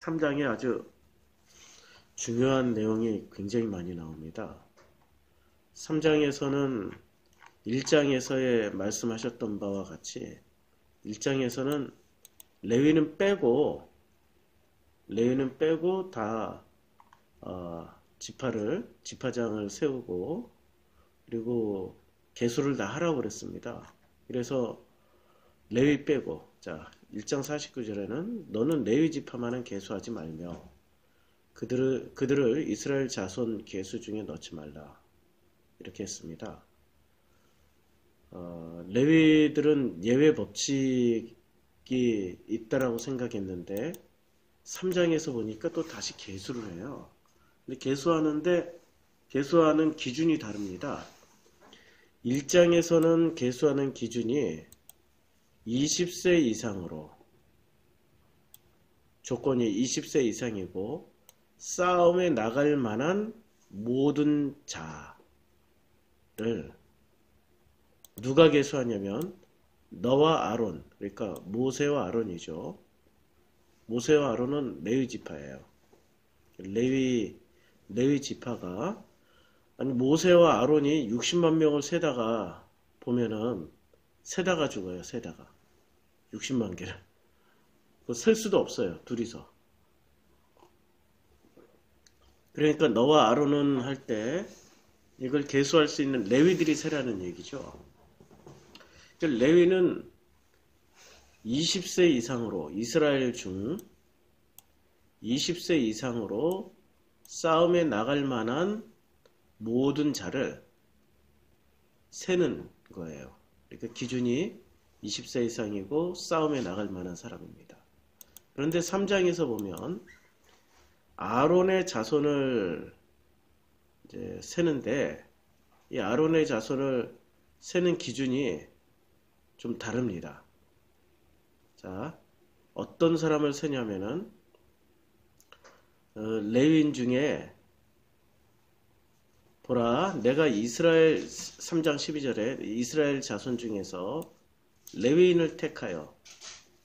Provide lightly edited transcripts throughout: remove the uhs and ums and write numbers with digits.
3장에 아주 중요한 내용이 굉장히 많이 나옵니다. 3장에서는 1장에서의 말씀하셨던 바와 같이 1장에서는 레위는 빼고 다 지파장을 세우고 그리고 계수를 다 하라고 그랬습니다. 그래서 레위 빼고, 자 1장 49절에는 너는 레위 지파만은 계수하지 말며 그들을 이스라엘 자손 계수 중에 넣지 말라, 이렇게 했습니다. 레위들은 예외 법칙이 있다라고 생각했는데 3장에서 보니까 또 다시 계수를 해요. 근데 계수하는 기준이 다릅니다. 1장에서는 계수하는 기준이 20세 이상으로, 조건이 20세 이상이고 싸움에 나갈 만한 모든 자를 누가 계수하냐면 너와 아론, 그러니까 모세와 아론이죠. 모세와 아론은 레위 지파예요. 레위 지파가, 아니 모세와 아론이 60만 명을 세다가 보면은 세다가 죽어요. 세다가 60만 개를 셀 수도 없어요. 둘이서. 그러니까 너와 아론은 할 때 이걸 계수할 수 있는 레위들이 세라는 얘기죠. 레위는 20세 이상으로, 이스라엘 중 20세 이상으로 싸움에 나갈 만한 모든 자를 세는 거예요. 그러니까 기준이 20세 이상이고 싸움에 나갈 만한 사람입니다. 그런데 3장에서 보면 아론의 자손을 이제 세는데, 이 아론의 자손을 세는 기준이 좀 다릅니다. 자, 어떤 사람을 세냐면은 레위인 중에 보라, 내가 이스라엘, 3장 12절에 이스라엘 자손 중에서 레위인을 택하여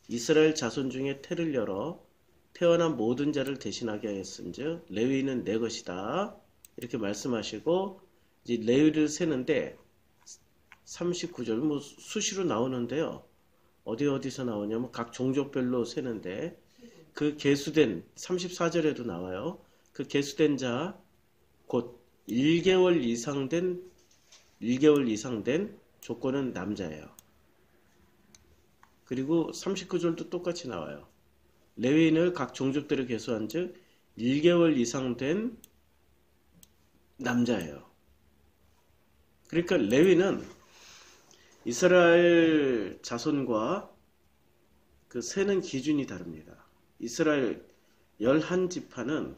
이스라엘 자손 중에 태를 열어 태어난 모든 자를 대신하게 하였은즉 레위인은 내 것이다, 이렇게 말씀하시고 이제 레위를 세는데 39절 뭐 수시로 나오는데요. 어디서 나오냐면 각 종족별로 세는데 그 계수된 34절에도 나와요. 그 계수된 자 곧 1개월 이상 된 조건은 남자예요. 그리고 39절도 똑같이 나와요. 레위인을 각 종족대로 계수한 즉 1개월 이상 된 남자예요. 그러니까 레위는 이스라엘 자손과 그 세는 기준이 다릅니다. 이스라엘 11지파는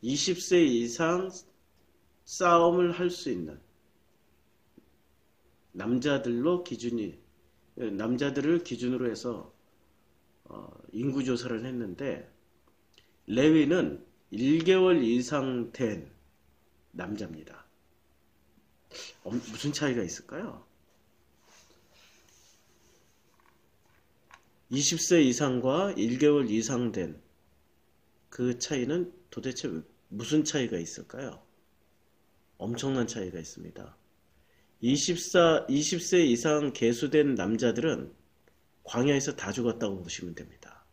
20세 이상 싸움을 할 수 있는 남자들을 기준으로 해서 인구조사를 했는데 레위는 1개월 이상 된 남자입니다. 무슨 차이가 있을까요? 20세 이상과 1개월 이상 된 그 차이는 도대체 무슨 차이가 있을까요? 엄청난 차이가 있습니다. 20세 이상 계수된 남자들은 광야에서 다 죽었다고 보시면 됩니다.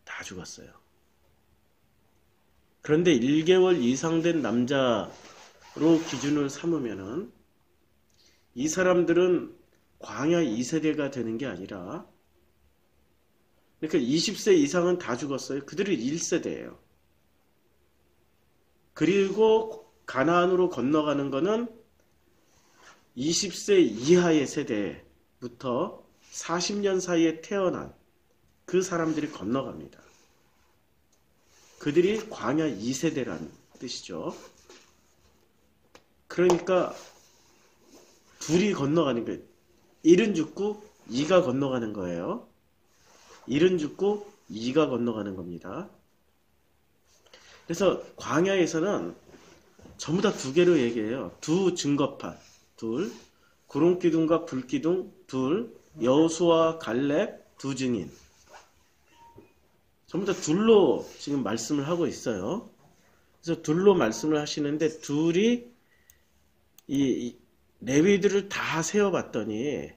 다 죽었어요. 그런데 1개월 이상 된 남자로 기준을 삼으면은 이 사람들은 광야 2세대가 되는 게 아니라, 그러니까 20세 이상은 다 죽었어요. 그들이 1세대예요. 그리고 가나안으로 건너가는 거는 20세 이하의 세대부터 40년 사이에 태어난 그 사람들이 건너갑니다. 그들이 광야 2세대라는 뜻이죠. 그러니까 둘이 건너가는 거예요. 1은 죽고 2가 건너가는 거예요. 1은 죽고 2가 건너가는 겁니다. 그래서 광야에서는 전부 다 두 개로 얘기해요. 두 증거판, 둘, 구름기둥과 불기둥, 둘, 여호수아 갈렙, 두 증인. 전부 다 둘로 지금 말씀을 하고 있어요. 그래서 둘로 말씀을 하시는데 둘이 이 레위들을 다 세어봤더니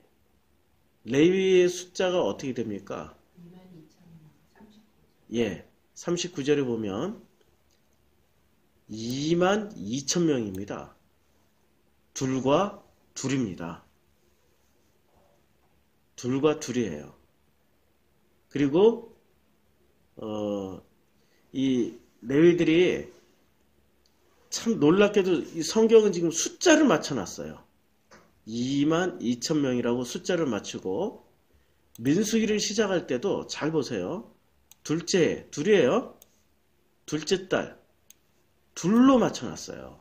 레위의 숫자가 어떻게 됩니까? 2만 39절에 보면 2만 2천 명입니다. 둘과 둘입니다. 둘과 둘이에요. 그리고 이 레위들이 참 놀랍게도 이 성경은 지금 숫자를 맞춰놨어요. 2만 2천 명이라고 숫자를 맞추고 민수기를 시작할 때도 잘 보세요. 둘째, 둘이에요. 둘째 딸, 둘로 맞춰놨어요.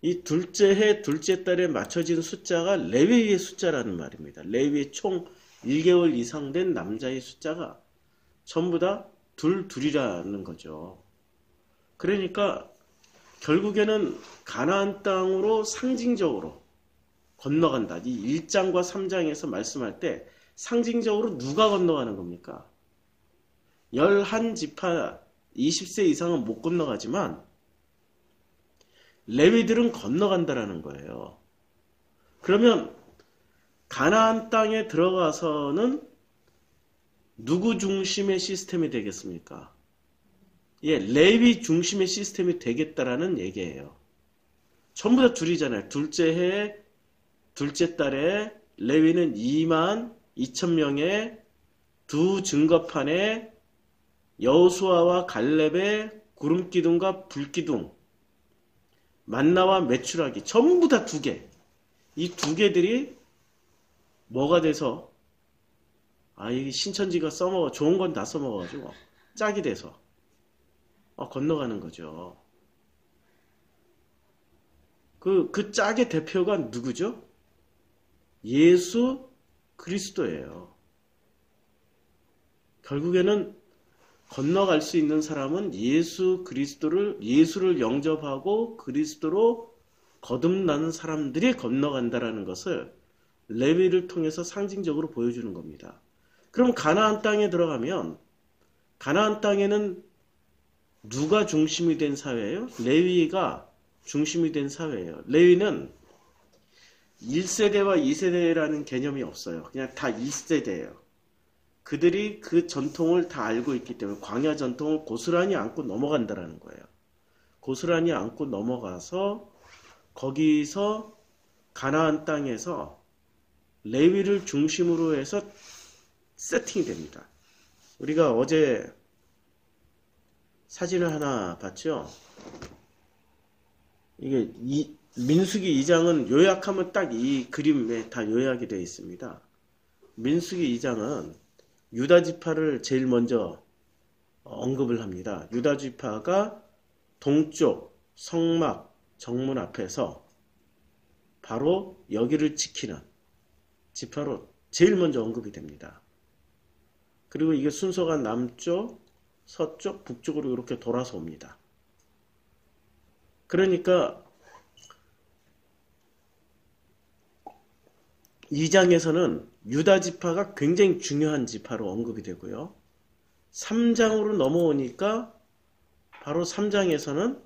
이 둘째 해, 둘째 달에 맞춰진 숫자가 레위의 숫자라는 말입니다. 레위의 총 1개월 이상 된 남자의 숫자가 전부 다 둘이라는 거죠. 그러니까 결국에는 가나안 땅으로 상징적으로 건너간다. 이 1장과 3장에서 말씀할 때 상징적으로 누가 건너가는 겁니까? 11지파 20세 이상은 못 건너가지만 레위들은 건너간다라는 거예요. 그러면 가나안 땅에 들어가서는 누구 중심의 시스템이 되겠습니까? 레위 중심의 시스템이 되겠다라는 얘기예요. 전부 다 둘이잖아요. 둘째 해에 둘째 달에 레위는 2만 2천 명의 두 증거판에 여호수아와 갈렙의 구름기둥과 불기둥, 만나와 메추라기 전부 다 두 개. 이 두 개들이 뭐가 돼서 이 신천지가 써먹어 좋은 건 다 써먹어가지고 짝이 돼서 건너가는 거죠. 그 짝의 대표가 누구죠? 예수 그리스도예요. 결국에는 건너갈 수 있는 사람은 예수를 영접하고 그리스도로 거듭나는 사람들이 건너간다라는 것을 레위를 통해서 상징적으로 보여주는 겁니다. 그럼 가나안 땅에 들어가면 가나안 땅에는 누가 중심이 된 사회예요? 레위가 중심이 된 사회예요. 레위는 1세대와 2세대라는 개념이 없어요. 그냥 다 2세대예요. 그들이 그 전통을 다 알고 있기 때문에 광야 전통을 고스란히 안고 넘어간다라는 거예요. 고스란히 안고 넘어가서 거기서 가나안 땅에서 레위를 중심으로 해서 세팅이 됩니다. 우리가 어제 사진을 하나 봤죠? 이게 민수기 2장은 요약하면 딱 이 그림에 다 요약이 되어 있습니다. 민수기 2장은 유다 지파를 제일 먼저 언급을 합니다. 유다 지파가 동쪽 성막 정문 앞에서 바로 여기를 지키는 지파로 제일 먼저 언급이 됩니다. 그리고 이게 순서가 남쪽, 서쪽, 북쪽으로 이렇게 돌아서 옵니다. 그러니까 2장에서는 유다 지파가 굉장히 중요한 지파로 언급이 되고요. 3장으로 넘어오니까 바로 3장에서는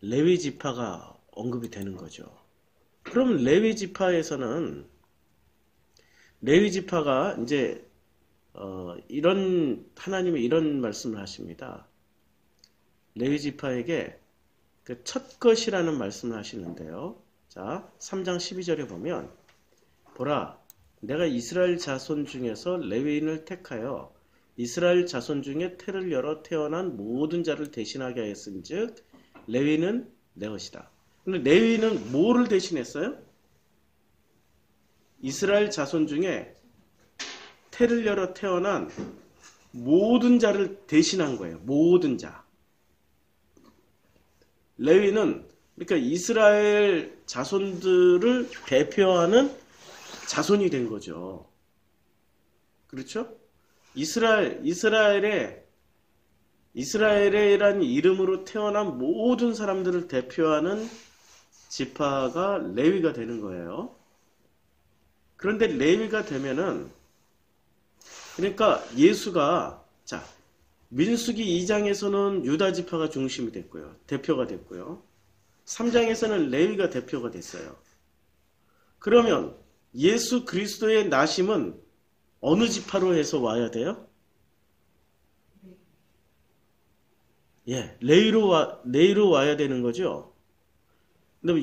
레위 지파가 언급이 되는 거죠. 그럼 레위 지파에서는 레위 지파가 이제 하나님이 이런 말씀을 하십니다. 레위 지파에게 그 첫 것이라는 말씀을 하시는데요. 자, 3장 12절에 보면 보라, 내가 이스라엘 자손 중에서 레위인을 택하여 이스라엘 자손 중에 태를 열어 태어난 모든 자를 대신하게 하였은즉 레위는 내 것이다. 근데 레위는 뭐를 대신했어요? 이스라엘 자손 중에 태를 열어 태어난 모든 자를 대신한 거예요. 모든 자. 레위는 그러니까 이스라엘 자손들을 대표하는 자손이 된 거죠. 그렇죠? 이스라엘이라는 이름으로 태어난 모든 사람들을 대표하는 지파가 레위가 되는 거예요. 그런데 레위가 되면은 그러니까 예수가 자 민수기 2장에서는 유다 지파가 중심이 됐고요. 대표가 됐고요. 3장에서는 레위가 대표가 됐어요. 그러면 예수 그리스도의 나심은 어느 지파로 해서 와야 돼요? 예, 레위로 와야 되는 거죠. 근데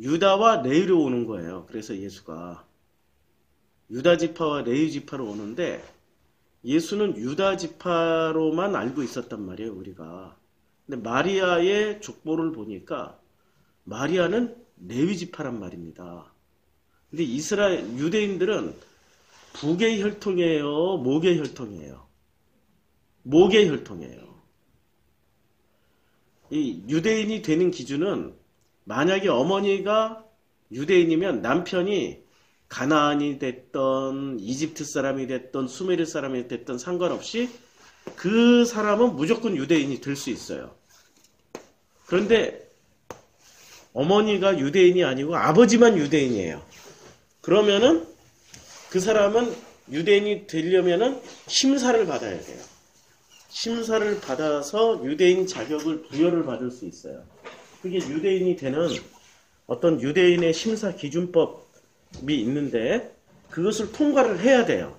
유다와 레위로 오는 거예요. 그래서 예수가 유다 지파와 레위 지파로 오는데 예수는 유다 지파로만 알고 있었단 말이에요, 우리가. 근데 마리아의 족보를 보니까 마리아는 레위 지파란 말입니다. 근데 유대인들은 북의 혈통이에요, 목의 혈통이에요? 목의 혈통이에요. 이 유대인이 되는 기준은 만약에 어머니가 유대인이면 남편이 가나안이 됐던 이집트 사람이 됐던 수메르 사람이 됐던 상관없이 그 사람은 무조건 유대인이 될 수 있어요. 그런데 어머니가 유대인이 아니고 아버지만 유대인이에요. 그러면은 그 사람은 유대인이 되려면은 심사를 받아야 돼요. 심사를 받아서 유대인 자격을 부여를 받을 수 있어요. 그게 유대인이 되는 어떤 유대인의 심사 기준법이 있는데 그것을 통과를 해야 돼요.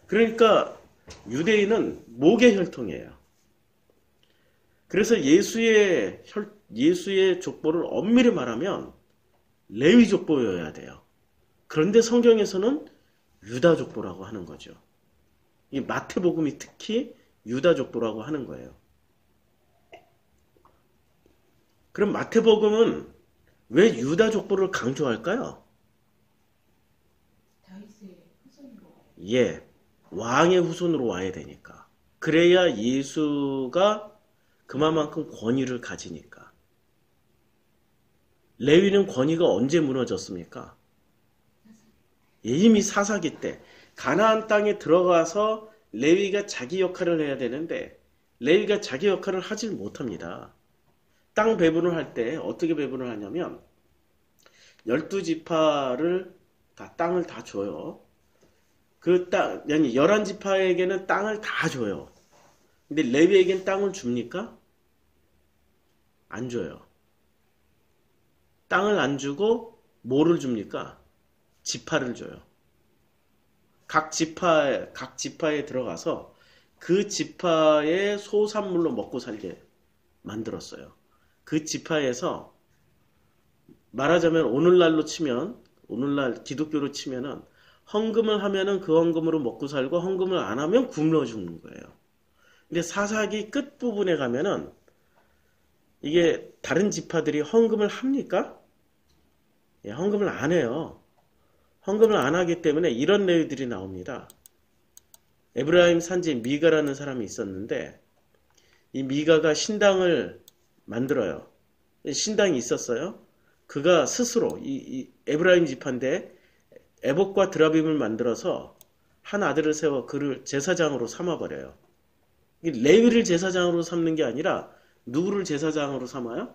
그러니까 유대인은 목의 혈통이에요. 그래서 예수의 족보를 엄밀히 말하면 레위 족보여야 돼요. 그런데 성경에서는 유다 족보라고 하는 거죠. 이 마태복음이 특히 유다 족보라고 하는 거예요. 그럼 마태복음은 왜 유다 족보를 강조할까요? 예, 왕의 후손으로 와야 되니까. 그래야 예수가 그만큼 권위를 가지니까. 레위는 권위가 언제 무너졌습니까? 예, 이미 사사기 때 가나안 땅에 들어가서 레위가 자기 역할을 해야 되는데 레위가 자기 역할을 하질 못합니다. 땅 배분을 할 때 어떻게 배분을 하냐면 12지파를 땅을 다 줘요. 그 땅, 아니 11지파에게는 땅을 다 줘요. 근데 레위에겐 땅을 줍니까? 안 줘요. 땅을 안 주고 뭐를 줍니까? 지파를 줘요. 각 지파에 들어가서 그 지파의 소산물로 먹고 살게 만들었어요. 그 지파에서 말하자면 오늘날 기독교로 치면은 헌금을 하면은 그 헌금으로 먹고 살고 헌금을 안 하면 굶어 죽는 거예요. 근데 사사기 끝부분에 가면은 이게 다른 지파들이 헌금을 합니까? 예, 헌금을 안 해요. 헌금을 안 하기 때문에 이런 레위들이 나옵니다. 에브라임 산지 미가라는 사람이 있었는데 이 미가가 신당을 만들어요. 신당이 있었어요. 그가 스스로 이 에브라임 지파인데 에봇과 드라빔을 만들어서 한 아들을 세워 그를 제사장으로 삼아버려요. 레위를 제사장으로 삼는 게 아니라 누구를 제사장으로 삼아요?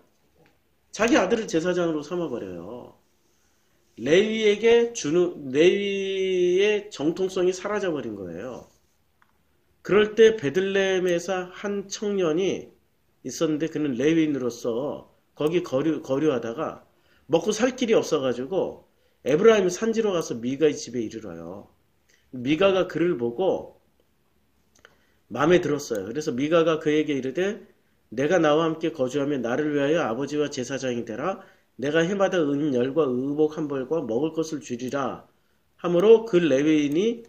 자기 아들을 제사장으로 삼아버려요. 레위의 정통성이 사라져버린 거예요. 그럴 때 베들레헴에서 한 청년이 있었는데 그는 레위인으로서 거기 거류하다가 먹고 살 길이 없어가지고 에브라임 산지로 가서 미가의 집에 이르러요. 미가가 그를 보고 마음에 들었어요. 그래서 미가가 그에게 이르되 내가 나와 함께 거주하면 나를 위하여 아버지와 제사장이 되라. 내가 해마다 은열과 의복 한 벌과 먹을 것을 주리라. 하므로 그 레위인이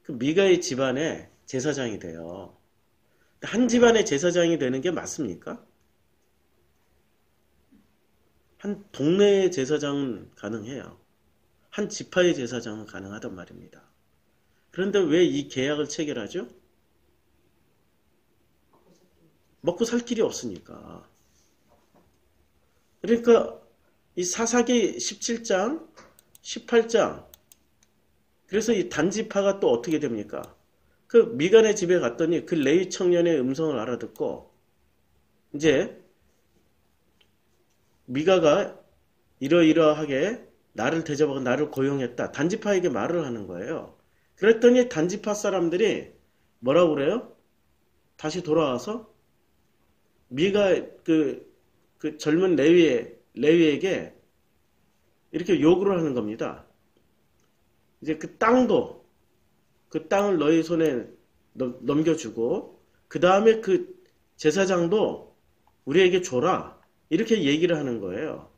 그 미가의 집안에 제사장이 돼요. 한 집안의 제사장이 되는 게 맞습니까? 한 동네의 제사장은 가능해요. 한 지파의 제사장은 가능하단 말입니다. 그런데 왜 이 계약을 체결하죠? 먹고 살 길이 없으니까. 그러니까 이 사사기 17장, 18장 그래서 이 단지파가 또 어떻게 됩니까? 그 미간의 집에 갔더니 그 레위 청년의 음성을 알아듣고 이제 미가가 이러이러하게 나를 대접하고 나를 고용했다. 단지파에게 말을 하는 거예요. 그랬더니 단지파 사람들이 뭐라고 그래요? 다시 돌아와서 미가 그 젊은 레위에게 이렇게 요구를 하는 겁니다. 이제 그 땅을 너희 손에 넘겨주고 그 다음에 그 제사장도 우리에게 줘라. 이렇게 얘기를 하는 거예요.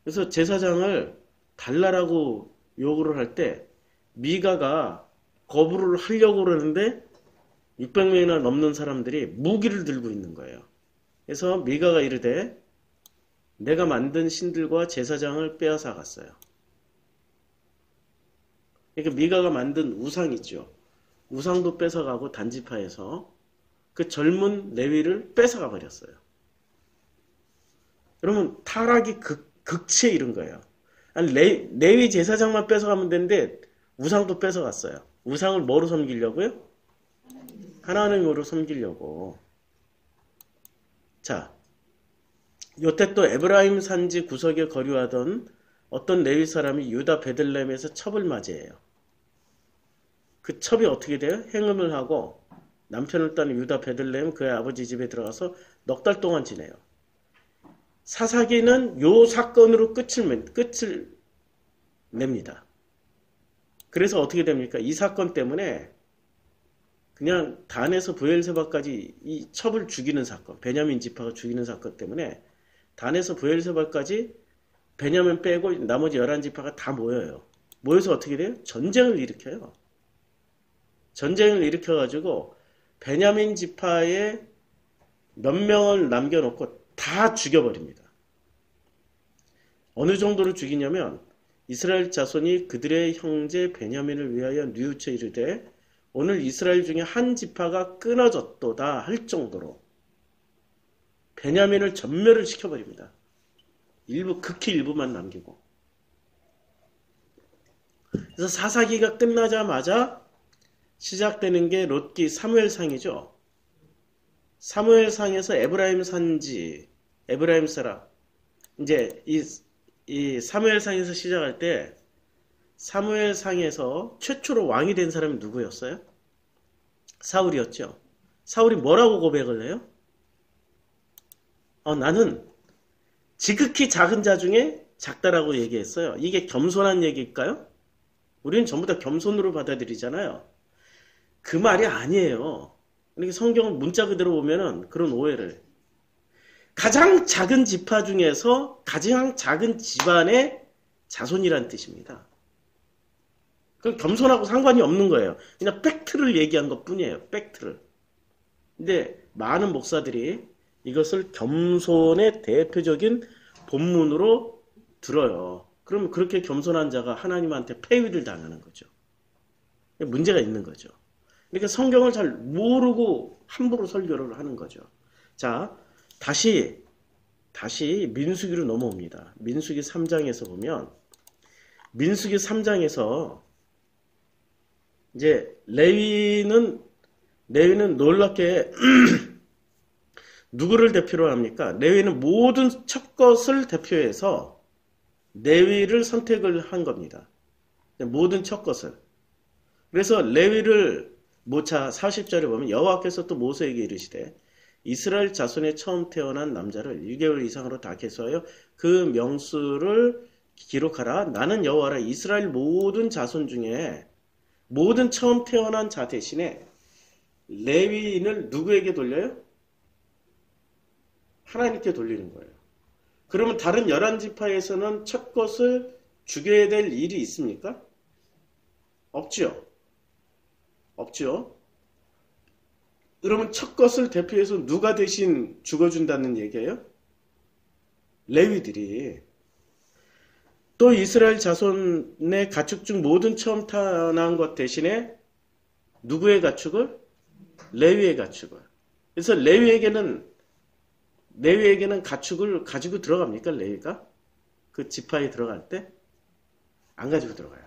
그래서 제사장을 달라라고 요구를 할 때 미가가 거부를 하려고 그러는데 600명이나 넘는 사람들이 무기를 들고 있는 거예요. 그래서 미가가 이르되 내가 만든 신들과 제사장을 빼앗아 갔어요. 그러니까 미가가 만든 우상 있죠. 우상도 뺏어가고 단지파에서 그 젊은 레위를 뺏어가 버렸어요. 그러면 타락이 극치에 이른 거예요. 아니, 레위 제사장만 뺏어가면 되는데 우상도 뺏어갔어요. 우상을 뭐로 섬기려고요? 하나님으로 섬기려고. 자, 요때 또 에브라임 산지 구석에 거류하던 어떤 레위 사람이 유다 베들레헴에서 첩을 맞이해요. 그 첩이 어떻게 돼요? 행음을 하고 남편을 따는 유다 베들레헴 그의 아버지 집에 들어가서 넉 달 동안 지내요. 사사기는 요 사건으로 끝을 냅니다. 그래서 어떻게 됩니까? 이 사건 때문에 그냥 단에서 브엘세바까지 이 첩을 죽이는 사건, 베냐민 지파가 죽이는 사건 때문에 단에서 브엘세바까지 베냐민 빼고 나머지 11지파가 다 모여요. 모여서 어떻게 돼요? 전쟁을 일으켜요. 전쟁을 일으켜가지고 베냐민 지파에 몇 명을 남겨놓고 다 죽여버립니다. 어느 정도로 죽이냐면 이스라엘 자손이 그들의 형제 베냐민을 위하여 뉘우쳐 이르되 오늘 이스라엘 중에 한 지파가 끊어졌도다 할 정도로 베냐민을 전멸을 시켜버립니다. 극히 일부만 남기고. 그래서 사사기가 끝나자마자 시작되는 게 롯기 사무엘상이죠. 사무엘상에서 에브라임 산지, 에브라임 사람. 이제 이 사무엘상에서 시작할 때 사무엘상에서 최초로 왕이 된 사람이 누구였어요? 사울이었죠. 사울이 뭐라고 고백을 해요? 나는 지극히 작은 자 중에 작다라고 얘기했어요. 이게 겸손한 얘기일까요? 우리는 전부 다 겸손으로 받아들이잖아요. 그 말이 아니에요. 그러니까 성경 문자 그대로 보면은 그런 오해를. 가장 작은 지파 중에서 가장 작은 집안의 자손이란 뜻입니다. 그 겸손하고 상관이 없는 거예요. 그냥 팩트를 얘기한 것 뿐이에요. 팩트를. 근데 많은 목사들이 이것을 겸손의 대표적인 본문으로 들어요. 그럼 그렇게 겸손한 자가 하나님한테 폐위를 당하는 거죠. 문제가 있는 거죠. 그러니까 성경을 잘 모르고 함부로 설교를 하는 거죠. 자, 다시 민수기로 넘어옵니다. 민수기 3장에서 보면 민수기 3장에서 이제 레위는 놀랍게 누구를 대표로 합니까? 레위는 모든 첫 것을 대표해서 레위를 선택을 한 겁니다. 모든 첫 것을. 그래서 레위를 모차 40절에 보면 여호와께서 또 모세에게 이르시되 이스라엘 자손에 처음 태어난 남자를 1개월 이상으로 다 계수하여 그 명수를 기록하라. 나는 여호와라. 이스라엘 모든 자손 중에 모든 처음 태어난 자 대신에 레위인을 누구에게 돌려요? 하나님께 돌리는 거예요. 그러면 다른 11지파에서는 첫 것을 죽여야 될 일이 있습니까? 없죠. 없죠. 그러면 첫 것을 대표해서 누가 대신 죽어준다는 얘기예요? 레위들이. 또 이스라엘 자손의 가축 중 모든 처음 태어난 것 대신에 누구의 가축을? 레위의 가축을. 그래서 레위에게는 가축을 가지고 들어갑니까? 레위가? 그 지파에 들어갈 때? 안 가지고 들어가요.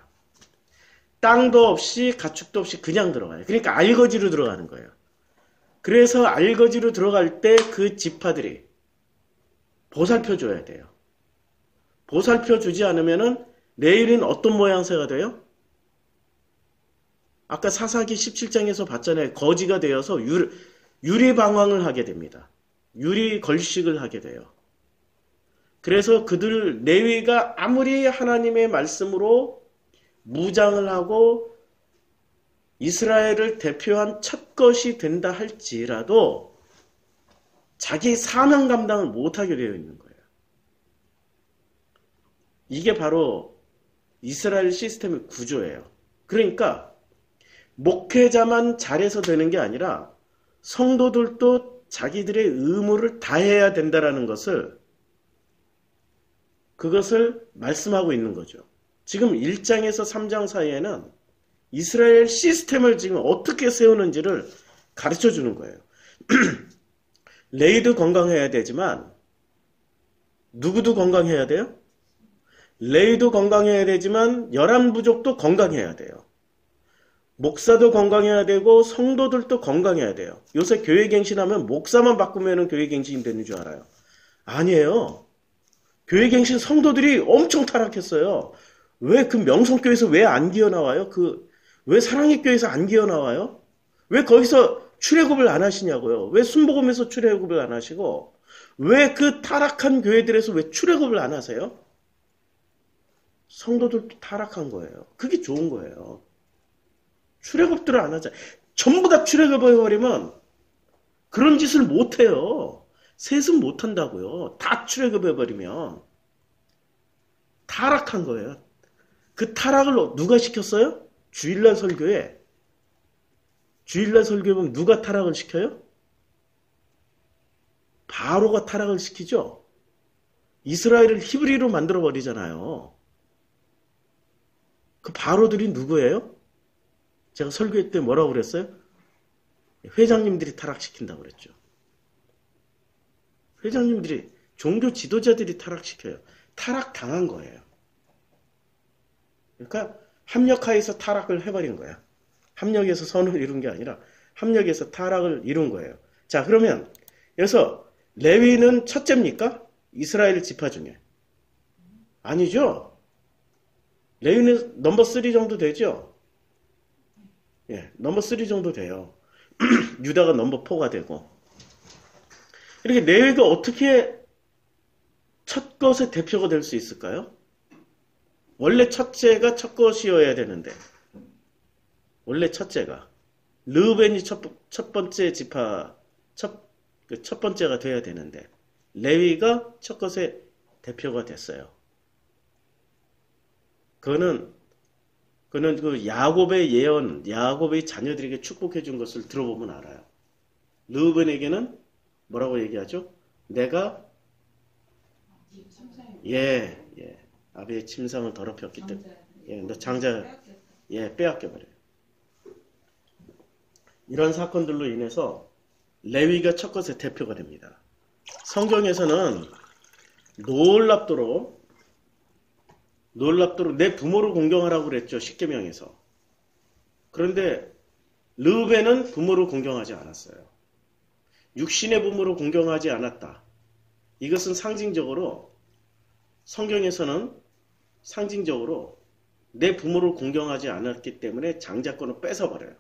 땅도 없이 가축도 없이 그냥 들어가요. 그러니까 알거지로 들어가는 거예요. 그래서 알거지로 들어갈 때 그 지파들이 보살펴 줘야 돼요. 보살펴 주지 않으면은 레위는 어떤 모양새가 돼요? 아까 사사기 17장에서 봤잖아요. 거지가 되어서 유리방황을 하게 됩니다. 유리걸식을 하게 돼요. 그래서 그들 레위가 아무리 하나님의 말씀으로 무장을 하고 이스라엘을 대표한 첫 것이 된다 할지라도 자기 사명 감당을 못하게 되어 있는 거예요. 이게 바로 이스라엘 시스템의 구조예요. 그러니까 목회자만 잘해서 되는 게 아니라 성도들도 자기들의 의무를 다해야 된다라는 것을 그것을 말씀하고 있는 거죠. 지금 1장에서 3장 사이에는 이스라엘 시스템을 지금 어떻게 세우는지를 가르쳐 주는 거예요. 레위도 건강해야 되지만 누구도 건강해야 돼요? 레위도 건강해야 되지만 열한 부족도 건강해야 돼요. 목사도 건강해야 되고 성도들도 건강해야 돼요. 요새 교회갱신하면 목사만 바꾸면 교회갱신이 되는 줄 알아요. 아니에요. 교회갱신 성도들이 엄청 타락했어요. 왜 그 명성교회에서 왜 안 기어나와요? 왜 사랑의 교회에서 안 기어나와요? 왜 거기서 출애굽을 안 하시냐고요? 왜 순복음에서 출애굽을 안 하시고 왜 그 타락한 교회들에서 왜 출애굽을 안 하세요? 성도들도 타락한 거예요. 그게 좋은 거예요. 출애굽들을 안 하자. 전부 다 출애굽해버리면 그런 짓을 못해요. 셋은 못한다고요. 다 출애굽해버리면 타락한 거예요. 그 타락을 누가 시켰어요? 주일날 설교에. 주일날 설교에 보면 누가 타락을 시켜요? 바로가 타락을 시키죠. 이스라엘을 히브리로 만들어버리잖아요. 그 바로들이 누구예요? 제가 설교회 때 뭐라고 그랬어요? 회장님들이 타락시킨다고 그랬죠. 회장님들이, 종교 지도자들이 타락시켜요. 타락당한 거예요. 그러니까 합력하에서 타락을 해버린 거야. 합력에서 선을 이룬 게 아니라 합력에서 타락을 이룬 거예요. 자, 그러면 여기서 레위는 첫째입니까? 이스라엘 지파 중에. 아니죠. 레위는 넘버 3 정도 되죠. 예, 넘버 3 정도 돼요. 유다가 넘버 4가 되고. 이렇게 레위가 어떻게 첫 것의 대표가 될 수 있을까요? 원래 첫째가 첫 것이어야 되는데, 원래 첫째가 르우벤이 첫 번째 지파 첫 번째가 돼야 되는데 레위가 첫 것의 대표가 됐어요. 그거는 그 야곱의 예언, 야곱의 자녀들에게 축복해 준 것을 들어보면 알아요. 르우벤에게는 뭐라고 얘기하죠? 내가 아비의 침상을 더럽혔기 때문에 너 장자 빼앗겨 버려요. 이런 사건들로 인해서 레위가 첫 것의 대표가 됩니다. 성경에서는 놀랍도록 내 부모를 공경하라고 그랬죠. 십계명에서. 그런데 르우벤은 부모를 공경하지 않았어요. 육신의 부모를 공경하지 않았다. 이것은 성경에서는 상징적으로 내 부모를 공경하지 않았기 때문에 장자권을 뺏어버려요.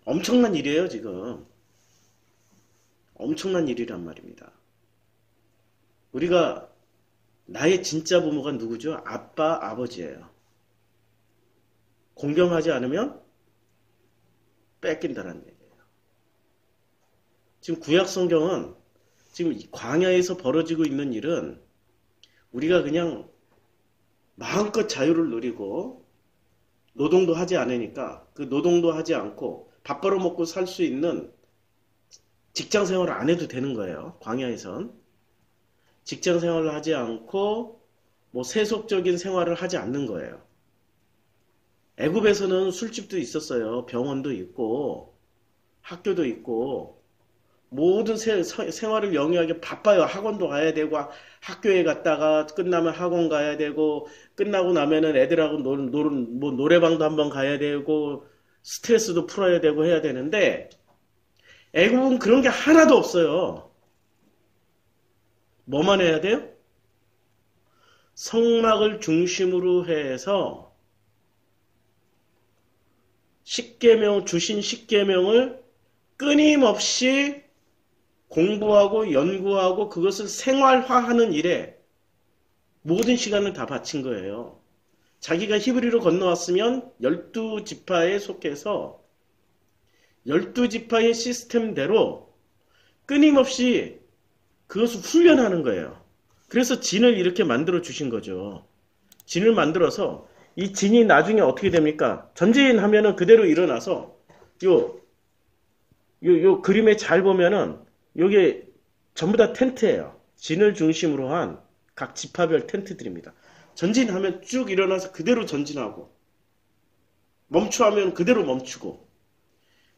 엄청난 일이에요, 지금. 엄청난 일이란 말입니다. 우리가 나의 진짜 부모가 누구죠? 아빠, 아버지예요. 공경하지 않으면 뺏긴다는 얘기예요. 지금 구약 성경은 지금 광야에서 벌어지고 있는 일은 우리가 그냥 마음껏 자유를 누리고 노동도 하지 않으니까 그 노동도 하지 않고 밥 벌어먹고 살 수 있는 직장 생활을 안 해도 되는 거예요. 광야에선. 직장 생활을 하지 않고 세속적인 생활을 하지 않는 거예요. 애굽에서는 술집도 있었어요. 병원도 있고 학교도 있고 모든 생활을 영위하기 바빠요. 학원도 가야 되고 학교에 갔다가 끝나면 학원 가야 되고 끝나고 나면은 애들하고 노래방도 한번 가야 되고 스트레스도 풀어야 되고 해야 되는데 애국은 그런 게 하나도 없어요. 뭐만 해야 돼요? 성막을 중심으로 해서 십계명 주신 십계명을 끊임없이 공부하고 연구하고 그것을 생활화하는 일에 모든 시간을 다 바친 거예요. 자기가 히브리로 건너왔으면 12지파에 속해서 12지파의 시스템대로 끊임없이 그것을 훈련하는 거예요. 그래서 진을 이렇게 만들어 주신 거죠. 진을 만들어서 이 진이 나중에 어떻게 됩니까? 전진하면은 그대로 일어나서 요 그림에 잘 보면은 요게 전부 다 텐트예요. 진을 중심으로 한 각 지파별 텐트들입니다. 전진하면 쭉 일어나서 그대로 전진하고 멈추하면 그대로 멈추고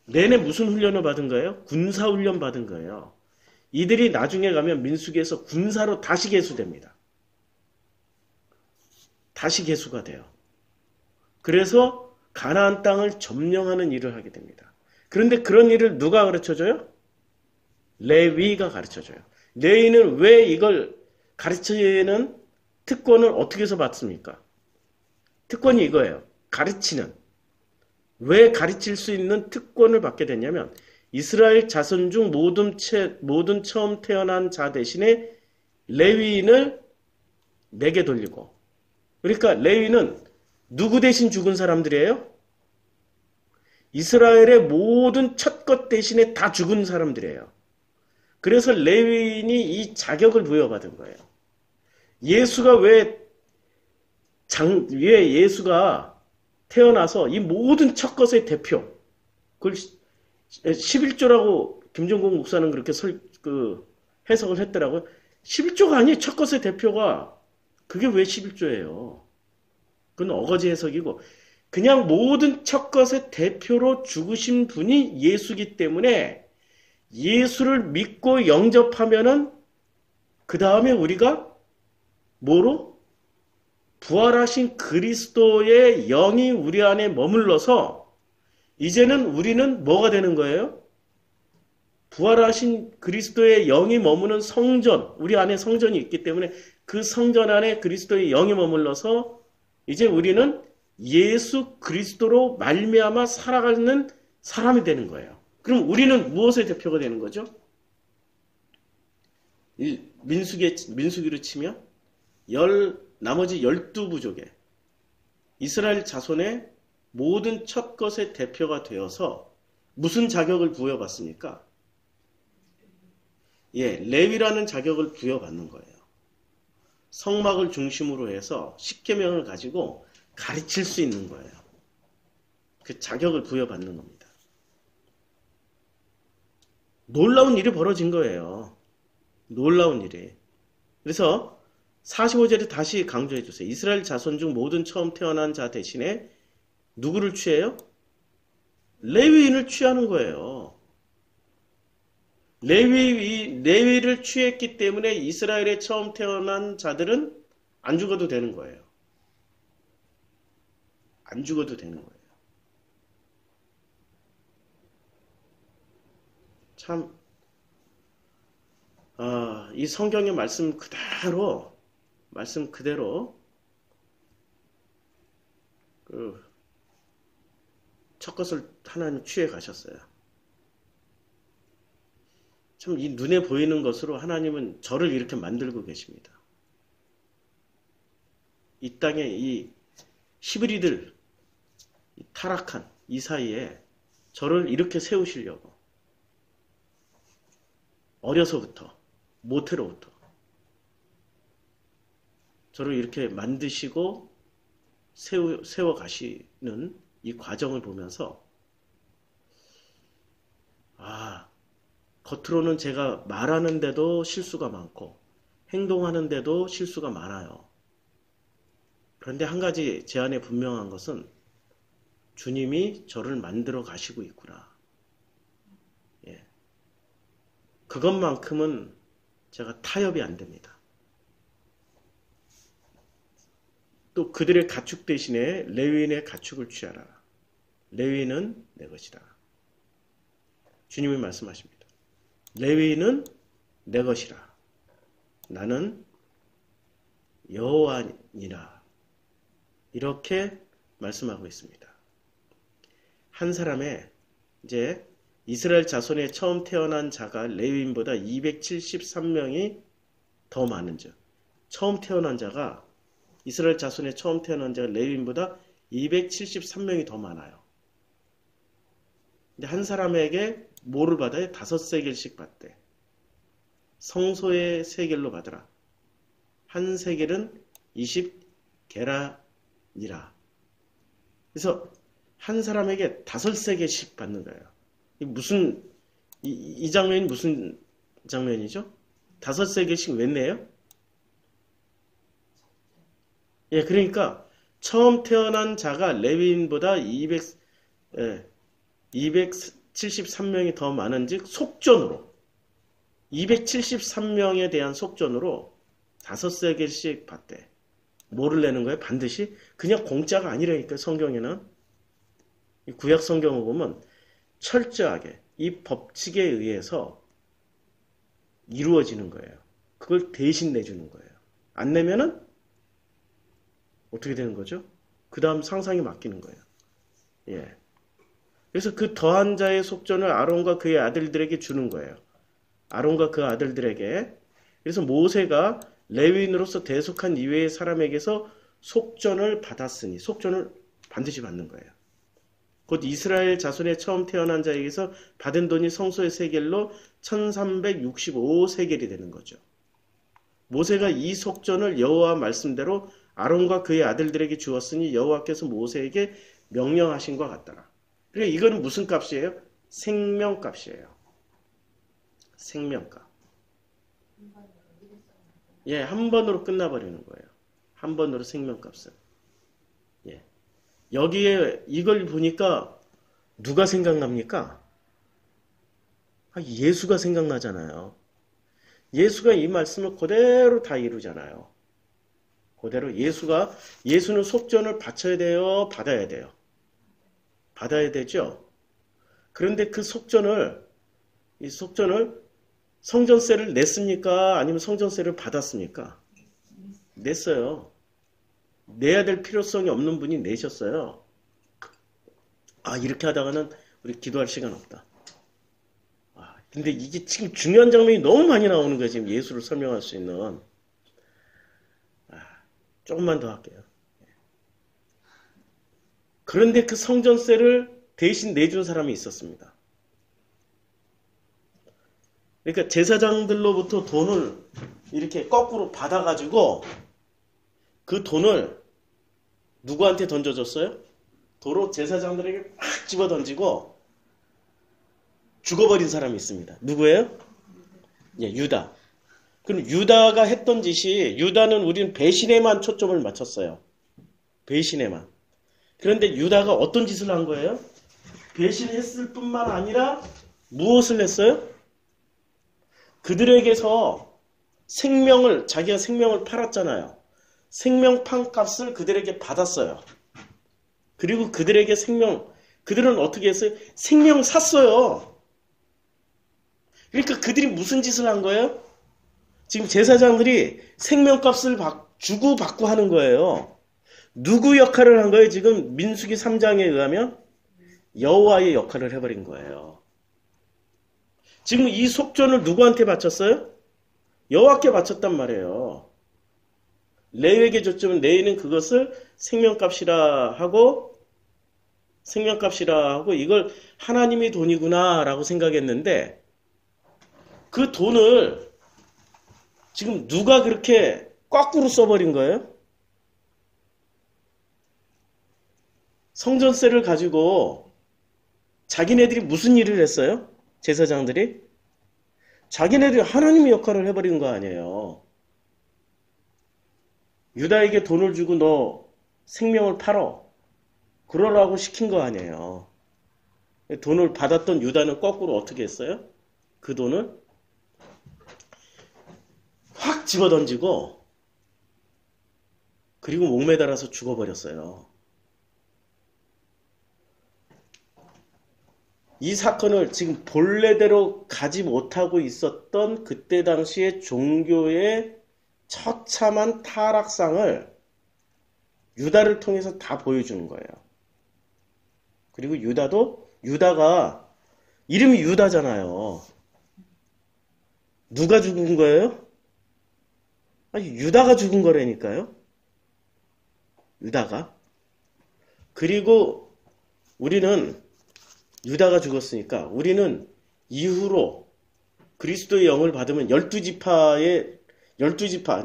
내내 무슨 훈련을 받은 거예요? 군사 훈련 받은 거예요. 이들이 나중에 가면 민수기에서 군사로 다시 계수됩니다. 다시 계수가 돼요. 그래서 가나안 땅을 점령하는 일을 하게 됩니다. 그런데 그런 일을 누가 가르쳐줘요? 레위가 가르쳐줘요. 레위는 왜 이걸 가르치는 특권을 어떻게 해서 받습니까? 특권이 이거예요. 가르치는. 왜 가르칠 수 있는 특권을 받게 됐냐면 이스라엘 자손 중 모든 처음 태어난 자 대신에 레위인을 내게 돌리고 그러니까 레위는 누구 대신 죽은 사람들이에요? 이스라엘의 모든 첫 것 대신에 다 죽은 사람들이에요. 그래서 레위인이 이 자격을 부여받은 거예요. 예수가 왜 예수가 태어나서 이 모든 첫 것의 대표, 그걸 11조라고 김정국 목사는 그렇게 해석을 했더라고요. 11조가 아니에요. 첫 것의 대표가. 그게 왜 11조예요? 그건 어거지 해석이고 그냥 모든 첫 것의 대표로 죽으신 분이 예수기 때문에 예수를 믿고 영접하면은 그 다음에 우리가 뭐로? 부활하신 그리스도의 영이 우리 안에 머물러서 이제는 우리는 뭐가 되는 거예요? 부활하신 그리스도의 영이 머무는 성전, 우리 안에 성전이 있기 때문에 그 성전 안에 그리스도의 영이 머물러서 이제 우리는 예수 그리스도로 말미암아 살아가는 사람이 되는 거예요. 그럼 우리는 무엇의 대표가 되는 거죠? 민수기로 치면 나머지 12부족의 이스라엘 자손의 모든 첫 것의 대표가 되어서 무슨 자격을 부여받습니까? 레위라는 자격을 부여받는 거예요. 성막을 중심으로 해서 십계명을 가지고 가르칠 수 있는 거예요. 그 자격을 부여받는 겁니다. 놀라운 일이 벌어진 거예요. 놀라운 일이. 그래서 45절에 다시 강조해 주세요. 이스라엘 자손 중 모든 처음 태어난 자 대신에 누구를 취해요? 레위인을 취하는 거예요. 레위를 취했기 때문에 이스라엘에 처음 태어난 자들은 안 죽어도 되는 거예요. 안 죽어도 되는 거예요. 참, 이 성경의 말씀 그대로 첫 것을 하나님 취해 가셨어요. 참 이 눈에 보이는 것으로 하나님은 저를 이렇게 만들고 계십니다. 이 땅에 이 히브리들 타락한 이 사이에 저를 이렇게 세우시려고 어려서부터 모태로부터 저를 이렇게 만드시고 세워 가시는 이 과정을 보면서 겉으로는 제가 말하는데도 실수가 많고 행동하는데도 실수가 많아요. 그런데 한 가지 제 안에 분명한 것은 주님이 저를 만들어 가시고 있구나. 그것만큼은 제가 타협이 안 됩니다. 또 그들의 가축 대신에 레위인의 가축을 취하라. 레위인은 내 것이다. 주님이 말씀하십니다. 레위인은 내 것이라. 나는 여호와니라. 이렇게 말씀하고 있습니다. 한 사람의 이제 이스라엘 자손에 처음 태어난 자가 레위인보다 273명이 더 많은 즉 처음 태어난 자가 이스라엘 자손에 처음 태어난 자가 레위인보다 273명이 더 많아요. 근데 한 사람에게 뭐를 받아요? 5세겔씩 받대. 성소의 세겔로 받으라. 한 세겔은 20게라니라. 그래서 한 사람에게 5세겔씩 받는 거예요. 이 장면이 무슨 장면이죠? 5세겔씩 왜 내요? 예, 그러니까 처음 태어난 자가 레위인보다 273명이 더 많은 즉 속전으로 273명에 대한 속전으로 5세겔씩 받대. 뭐를 내는 거예요? 반드시? 그냥 공짜가 아니라니까 성경에는. 구약 성경을 보면 철저하게 이 법칙에 의해서 이루어지는 거예요. 그걸 대신 내주는 거예요. 안 내면은 어떻게 되는 거죠? 그 다음 상상이 맡기는 거예요. 예. 그래서 그 더한 자의 속전을 아론과 그의 아들들에게 주는 거예요. 아론과 그 아들들에게. 그래서 모세가 레위인으로서 대속한 이외의 사람에게서 속전을 받았으니 속전을 반드시 받는 거예요. 곧 이스라엘 자손의 처음 태어난 자에게서 받은 돈이 성소의 세겔로 1365세겔이 되는 거죠. 모세가 이 속전을 여호와 말씀대로 아론과 그의 아들들에게 주었으니 여호와께서 모세에게 명령하신 것 같더라. 그러니까 이거는 무슨 값이에요? 생명값이에요. 생명값. 예, 한 번으로 끝나버리는 거예요. 한 번으로 생명값은. 예. 여기에 이걸 보니까 누가 생각납니까? 예수가 생각나잖아요. 예수가 이 말씀을 그대로 다 이루잖아요. 그대로 예수는 속전을 바쳐야 돼요? 받아야 돼요? 받아야 되죠? 그런데 그 속전을 성전세를 냈습니까? 아니면 성전세를 받았습니까? 냈어요. 내야 될 필요성이 없는 분이 내셨어요. 이렇게 하다가는 우리 기도할 시간 없다. 근데 이게 지금 중요한 장면이 너무 많이 나오는 거예요. 지금 예수를 설명할 수 있는. 조금만 더 할게요. 그런데 그 성전세를 대신 내준 사람이 있었습니다. 그러니까 제사장들로부터 돈을 이렇게 거꾸로 받아가지고 그 돈을 누구한테 던져줬어요? 도로 제사장들에게 막 집어 던지고 죽어버린 사람이 있습니다. 누구예요? 예, 유다. 그럼 유다가 했던 짓이 유다는 우리는 배신에만 초점을 맞췄어요. 배신에만. 그런데 유다가 어떤 짓을 한 거예요? 배신했을 뿐만 아니라 무엇을 했어요? 그들에게서 자기가 생명을 팔았잖아요. 생명판 값을 그들에게 받았어요. 그리고 그들은 어떻게 했어요? 생명 샀어요. 그러니까 그들이 무슨 짓을 한 거예요? 지금 제사장들이 생명값을 주고받고 하는 거예요. 누구 역할을 한 거예요? 지금 민수기 3장에 의하면 여호와의 역할을 해버린 거예요. 지금 이 속전을 누구한테 바쳤어요? 여호와께 바쳤단 말이에요. 레위에게 줬지만 레위는 그것을 생명값이라 하고 이걸 하나님의 돈이구나 라고 생각했는데 그 돈을 지금 누가 그렇게 거꾸로 써버린 거예요? 성전세를 가지고 자기네들이 무슨 일을 했어요? 제사장들이? 자기네들이 하나님의 역할을 해버린 거 아니에요. 유다에게 돈을 주고 너 생명을 팔어. 그러라고 시킨 거 아니에요. 돈을 받았던 유다는 거꾸로 어떻게 했어요? 그 돈을 확 집어던지고 그리고 목매달아서 죽어버렸어요. 이 사건을 지금 본래대로 가지 못하고 있었던 그때 당시의 종교의 처참한 타락상을 유다를 통해서 다 보여주는 거예요. 그리고 유다가 이름이 유다잖아요. 누가 죽은 거예요? 아니, 유다가 죽은 거라니까요. 유다가. 그리고 우리는 유다가 죽었으니까 우리는 이후로 그리스도의 영을 받으면 12지파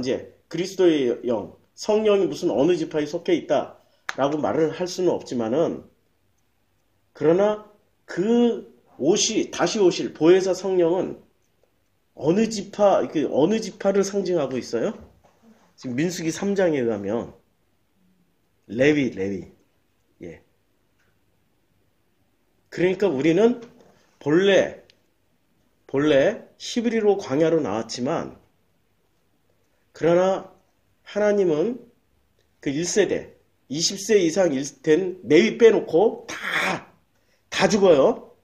이제 그리스도의 영, 성령이 무슨 어느 지파에 속해 있다라고 말을 할 수는 없지만은, 그러나 다시 오실 보혜사 성령은 어느 지파를 상징하고 있어요? 지금 민수기 3장에 의하면 레위. 예. 그러니까 우리는 본래 히브리로 광야로 나왔지만, 그러나 하나님은 그 1세대 20세 이상 된 레위 빼놓고 다 죽어요.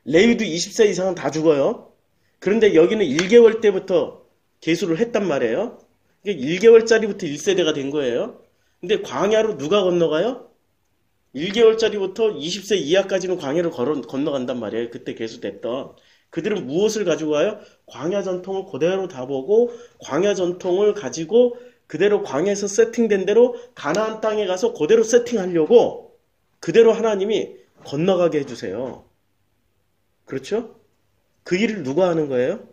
레위도 20세 이상은 다 죽어요. 그런데 여기는 1개월 때부터 계수를 했단 말이에요. 1개월짜리부터 1세대가 된 거예요. 근데 광야로 누가 건너가요? 1개월짜리부터 20세 이하까지는 광야를 건너간단 말이에요. 그때 계수됐던. 그들은 무엇을 가지고 와요? 광야 전통을 그대로 다 보고, 광야 전통을 가지고 그대로 광야에서 세팅된 대로 가나안 땅에 가서 그대로 세팅하려고 그대로 하나님이 건너가게 해주세요. 그렇죠? 그 일을 누가 하는 거예요?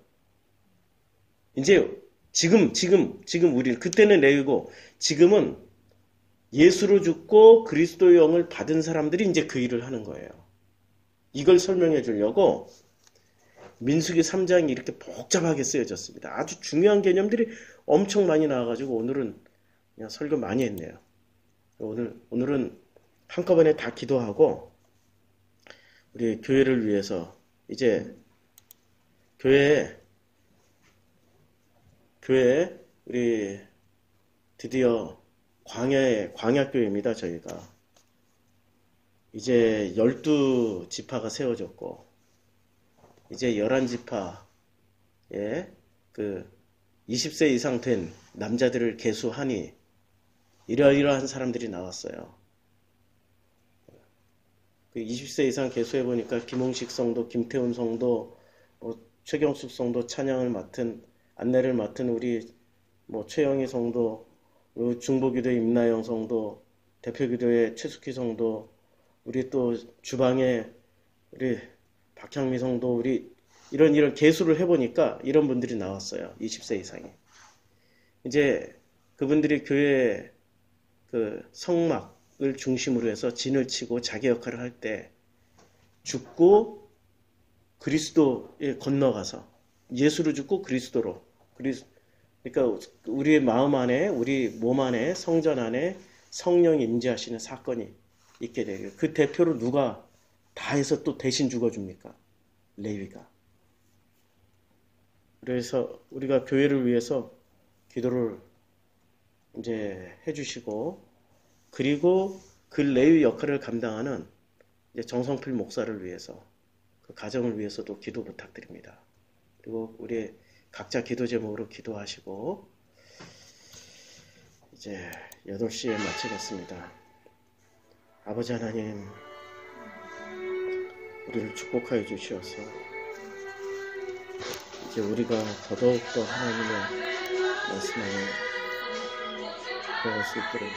이제 지금 우리는, 그때는 레위고 지금은 예수로 죽고 그리스도의 영을 받은 사람들이 이제 그 일을 하는 거예요. 이걸 설명해 주려고 민수기 3장이 이렇게 복잡하게 쓰여졌습니다. 아주 중요한 개념들이 엄청 많이 나와가지고 오늘은 그냥 설교 많이 했네요. 오늘은 한꺼번에 다 기도하고 우리 교회를 위해서, 이제 교회 우리 드디어 광야교회입니다. 저희가 이제 12지파가 세워졌고, 이제 11지파에 그 20세 이상 된 남자들을 계수하니 이러이러한 사람들이 나왔어요. 그 20세 이상 계수해보니까 김홍식 성도, 김태훈 성도, 최경숙 성도, 찬양을 맡은, 안내를 맡은 우리 최영희 성도, 중보기도의 임나영 성도, 대표기도의 최숙희 성도, 우리 또 주방에 우리 박향미 성도, 우리 이런 계수를 해보니까 이런 분들이 나왔어요. 20세 이상이. 이제 그분들이 교회 그 성막을 중심으로 해서 진을 치고 자기 역할을 할 때 죽고 그리스도에 건너가서 예수로 죽고 그리스도로, 그러니까 우리의 마음 안에, 우리 몸 안에, 성전 안에 성령이 임재하시는 사건이 있게 되고, 그 대표로 누가 다 해서 또 대신 죽어줍니까? 레위가. 그래서 우리가 교회를 위해서 기도를 이제 해주시고, 그리고 그 레위 역할을 감당하는 이제 정성필 목사를 위해서, 그 가정을 위해서도 기도 부탁드립니다. 그리고 우리 각자 기도 제목으로 기도하시고 이제 8시에 마치겠습니다. 아버지 하나님, 우리를 축복하여 주시어서 이제 우리가 더더욱더 하나님의 말씀을 배울 수 있도록